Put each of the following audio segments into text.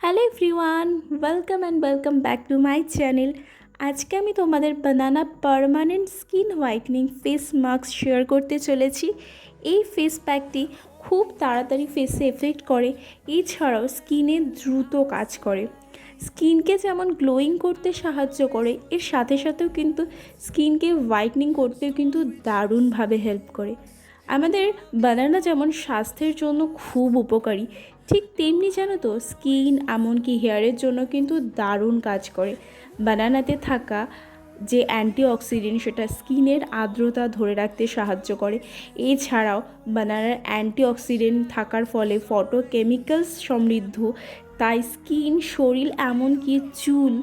Hello everyone, welcome back to my channel. আজকে আমি তোমাদের banana permanent skin whitening face mask share করতে চলেছি। এই ফেস প্যাকটি খুব তাড়াতাড়ি ফেসে এফেক্ট করে, এছাড়াও স্কিনে দ্রুত কাজ করে। স্কিনকে যেমন গ্লোয়িং করতে সাহায্য করে, এর সাথে সাথেও কিন্তু স্কিনকে হোয়াইটনিং করতেও কিন্তু দারুণভাবে হেল্প করে। আমাদের বানানা যেমন স্বাস্থ্যের জন্য খুব উপকারী, ঠিক তেমনি জানো তো স্কিন এমনকি হেয়ারের জন্য কিন্তু দারুণ কাজ করে। বানানাতে থাকা যে অ্যান্টিঅক্সিডেন্ট সেটা স্কিনের আর্দ্রতা ধরে রাখতে সাহায্য করে। এছাড়াও বানানার অ্যান্টিঅক্সিডেন্ট থাকার ফলে ফটোকেমিক্যালস সমৃদ্ধ, তাই স্কিন, শরীর এমনকি চুল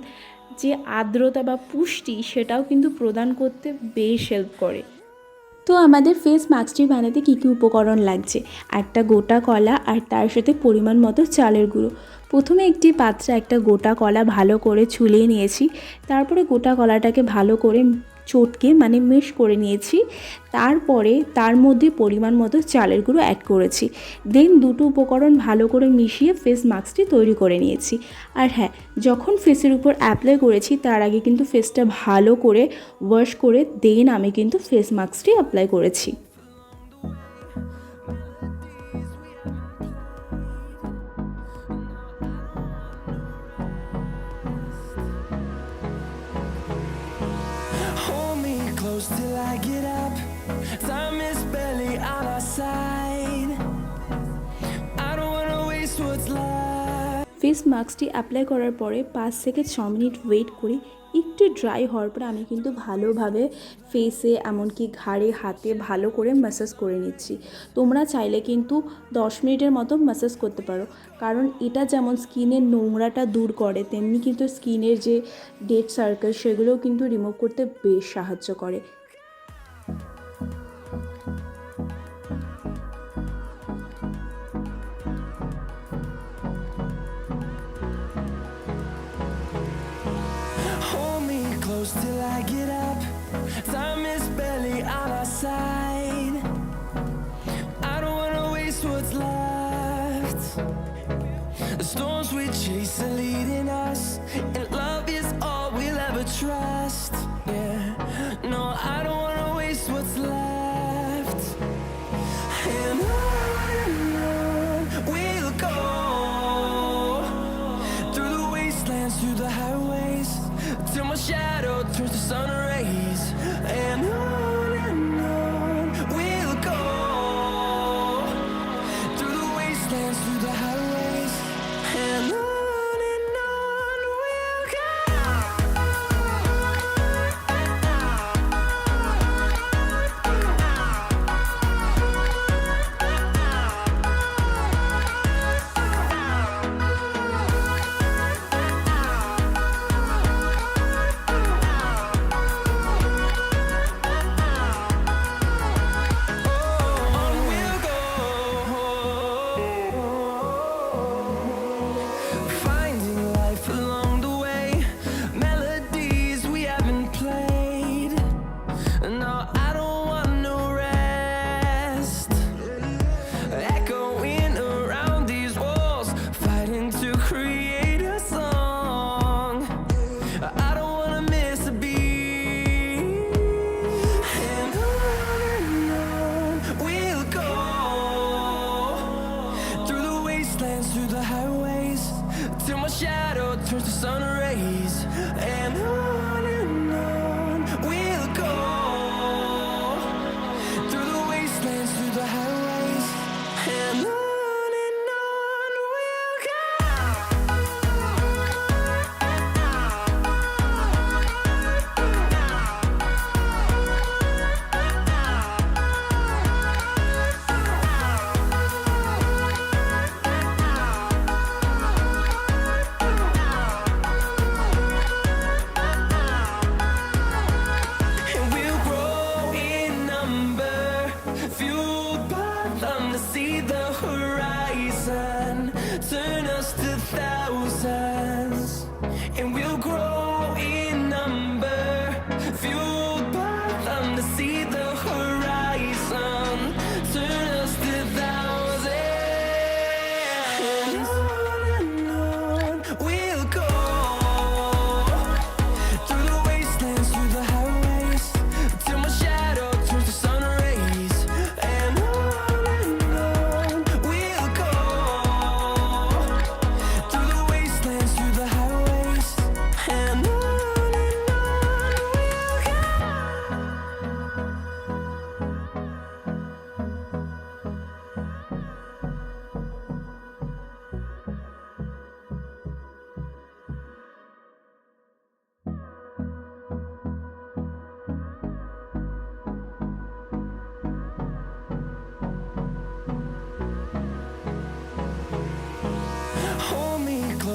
যে আর্দ্রতা বা পুষ্টি সেটাও কিন্তু প্রদান করতে বেশ হেল্প করে। তো আমাদের ফেস মাস্কটি বানাতে কী কী উপকরণ লাগছে? একটা গোটা কলা আর তার সাথে পরিমাণ মতো চালের গুঁড়ো। প্রথমে একটি পাত্রে একটা গোটা কলা ভালো করে ছুলিয়ে নিয়েছি, তারপরে গোটা কলাটাকে ভালো করে চটকে মেশ করে নিয়েছি। তারপরে তার মধ্যে পরিমাণ মতো চালের গুঁড়ো অ্যাড করেছি। দেন দুটো উপকরণ ভালো করে মিশিয়ে ফেস মাস্কটি তৈরি করে নিয়েছি। আর হ্যাঁ, যখন ফেসের উপর অ্যাপ্লাই করেছি তার আগে কিন্তু ফেসটা ভালো করে ওয়াশ করে দেন আমি কিন্তু ফেস মাস্কটি অ্যাপ্লাই করেছি। Close till I get up. Time is barely on our side. I don't wanna waste what's left. Face মাস্কটি অ্যাপ্লাই করার পরে 5 থেকে 6 মিনিট ওয়েট করে একটু ড্রাই হওয়ার পরে আমি কিন্তু ভালোভাবে ফেসে এমনকি ঘাড়ে হাতে ভালো করে ম্যাসাজ করে নিচ্ছি। তোমরা চাইলে কিন্তু 10 মিনিটের মতো ম্যাসাজ করতে পারো, কারণ এটা যেমন স্কিনের নোংরাটা দূর করে, তেমনি কিন্তু স্কিনের যে ডেড সার্কেল সেগুলোও কিন্তু রিমুভ করতে বেশ সাহায্য করে। Close till I get up. Time is barely on our side. I don't wanna waste what's left. The storms we chase are leading us, and love is all we'll ever trust. Yeah, no, I don't wanna waste what's left. And on we'll go, through the wastelands, through the highways, till my shadow turns to sun rays. And on we'll go, through the wastelands, through the highways. And on we'll go. Through the highways, till my shadow turns to sun rays. And on we'll go, through the wastelands, through the highways. And on we'll go. See the horizon, turn us to thousands, and we'll grow in number, fueled by them to see the horizon, turn us to thousands. And on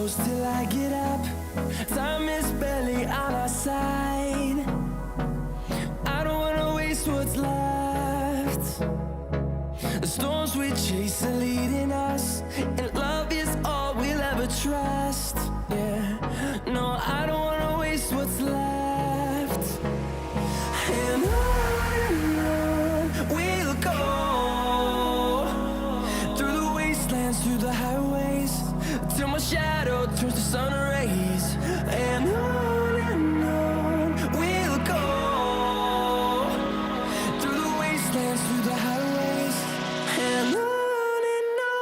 close till I get up. Time is barely on our side. I don't wanna waste what's left. The storms we chase are leading us, and love is all we'll ever trust. Yeah, no, I don't wanna waste what's left. And on we'll go, through the wastelands, through the highways, till my shadow turns to sun rays. And on we'll go, through the wastelands, through the highways, and on we'll go.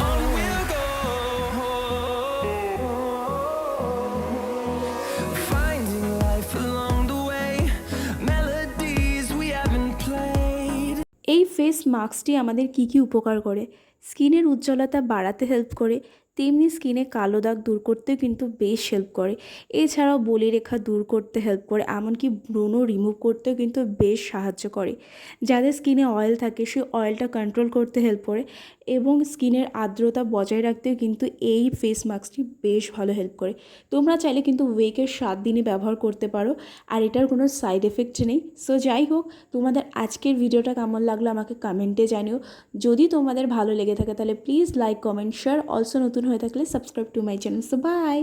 On we'll go, finding life along the way, melodies we haven't played. এই face মাস্কটি আমাদের কি কি উপকার করে? স্কিনের উজ্জ্বলতা বাড়াতে help করে, তেমনি স্কিনে কালো দাগ দূর করতেও কিন্তু বেশ হেল্প করে। এছাড়াও বলিরেখা দূর করতে হেল্প করে, এমনকি ব্রণ রিমুভ করতেও কিন্তু বেশ সাহায্য করে। যাদের স্কিনে অয়েল থাকে সেই অয়েলটা কন্ট্রোল করতে হেল্প করে, এবং স্কিনের আর্দ্রতা বজায় রাখতেও কিন্তু এই ফেস মাস্কটি বেশ ভালো হেল্প করে। তোমরা চাইলে কিন্তু ওয়েকের 7 দিনই ব্যবহার করতে পারো, আর এটার কোনো সাইড এফেক্ট নেই। সো যাই হোক, তোমাদের আজকের ভিডিওটা কেমন লাগলো আমাকে কমেন্টে জানিও। যদি তোমাদের ভালো লেগে থাকে তাহলে please like, comment, share. Also নতুন হয়ে থাকলে subscribe to my channel. So by.